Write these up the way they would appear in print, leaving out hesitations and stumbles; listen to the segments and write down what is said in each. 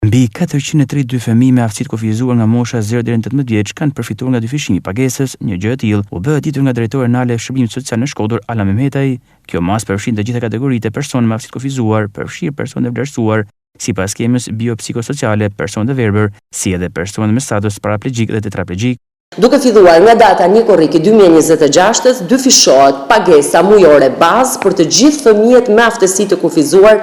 Mbi 432 fëmijë me aftësi të kufizuar nga mosha 0 deri në 18 vjeç kanë përfituar nga dyfishimi i pagesës. Një gjë e tillë u bë ditur nga drejtori nale e Shërbimit Social në Shkodër, Ala Mehmetaj. Kjo masë përfshin të gjitha kategoritë e personave me aftësi të kufizuar, përfshirë personat e vlerësuar sipas skemës biopsikosociale, personat e verbër, si edhe personat me status paraplegjik dhe tetraplegjik. Duke filluar nga data 1 korriki 2026, dyfishohet pagesa mujore bazë për të gjithë fëmijët me aftësi të kufizuar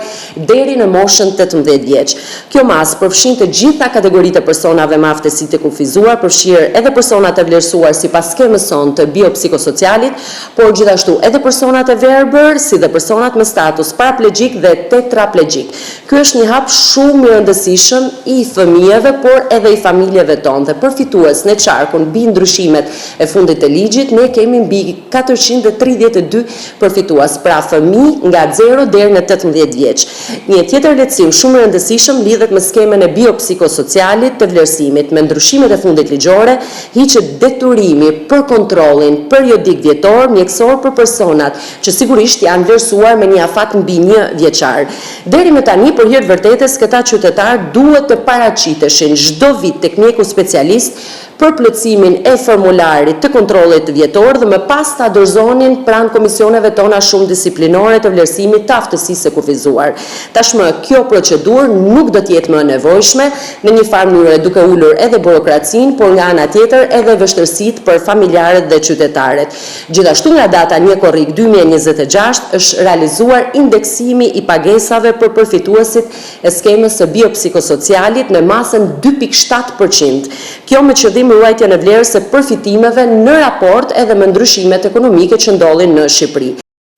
deri në moshën 18 vjeç. Kjo masë përfshin të gjitha kategoritë e personave me aftësi të kufizuar, përfshirë edhe personat e vlerësuar sipas skemës sonë të biopsikosocialit, por gjithashtu edhe personat e verbër, si dhe personat me status paraplegjik dhe tetraplegjik. Ky është një hap shumë i rëndësishëm i fëmijëve, por edhe i familjeve tonë, dhe përfitues në qarkun mbi ndryshimet e fundit të ligjit, ne kemi mbi 432 përfitues, pra fëmijë nga 0 deri në 18 vjeç. Një tjetër lehtësim shumë i rëndësishëm lidhet me skemën e biopsikosocialit të vlerësimit. Me ndryshimet e fundit ligjore, hiqet detyrimi për kontrollin periodik vjetor mjekësor për personat që sigurisht janë vlerësuar me një afat mbi 1 vjeçar. Deri më tani, për hir të vërtetës, këta qytetar duhet të paraqiteshin çdo vit tek mjeku specialist për plotësimin e formularit të kontrollit vjetor dhe më pas ta dorëzonin pranë komisioneve tona shumë disiplinore të vlerësimit të aftësisë së kufizuar. Tashmë kjo procedurë nuk do të jetë më e nevojshme, në një farë mënyrë duke ulur edhe burokracinë, por nga ana tjetër edhe vështirësitë për familjarët dhe qytetarët. Gjithashtu nga data 1 korrik 2026 është realizuar indeksimi i pagesave për përfituesit e skemës së biopsikosocialit në masën 2.7%. Kjo me qëllim ruajtjen e vlerës së përfitimeve në raport edhe me ndryshimet ekonomike që ndodhin në Shqipëri.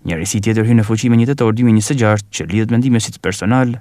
Një tjetër hyn në fuqi me 1 tetor 2026 që lidhet me ndihmësit personal.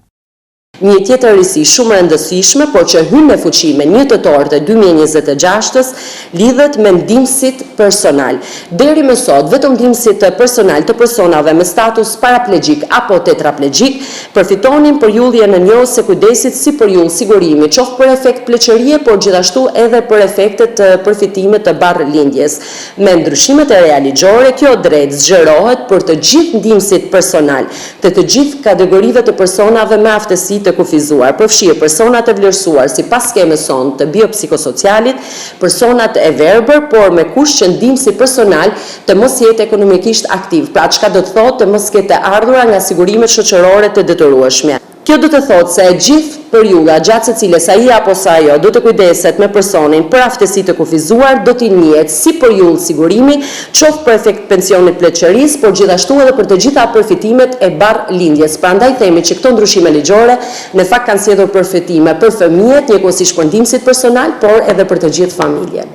Një tjetër risi shumë e rëndësishme, por që hyn në fuqi me 1 tetor të 2026 lidhet me ndihmësit personal. Deri më sot, vetëm ndihmësit personal të personave me status paraplegjik apo tetraplegjik përfitonin përjullje në njohës së kujdesit si përjull sigurimi, qoftë për efekt pleqërie, por gjithashtu edhe për efektet të përfitimit të barrlindjes. Me ndryshimet e reja ligjore, kjo drejt zgjerohet për të gjithë ndihmësit personal të gjithë kategorive të personave me aftësi të kufizuar, përfshirë personat e vlerësuar sipas skemës sonë të biopsikosocialit, personat e verbër, por me kusht që ndihmësi personal të mos jetë ekonomikisht aktiv, pra çka do të thotë të mos ketë ardhura nga sigurimet shoqërore të detyrueshme. Kjo do të thotë se e gjithë periudha gjatë së cilës ai apo sa ajo do të kujdeset me personin për aftësi të kufizuar do t'i njihet si përjull sigurimi, qoftë për efekt pensionit pleqërisë, por gjithashtu edhe për të gjitha përfitimet e barrlindjes. Prandaj themi që këto ndryshime ligjore në fakt kanë sjellur përfitime për fëmijët, njëkohësisht për ndihmësit personal, por edhe për të gjithë familjen.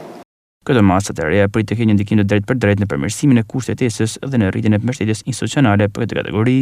Këto masat e reja pritet të kenë një ndikim të drejtë për drejtë në përmirësimin e kushtetesës dhe në rritjen e mbështetjes institucionale për këtë kategori.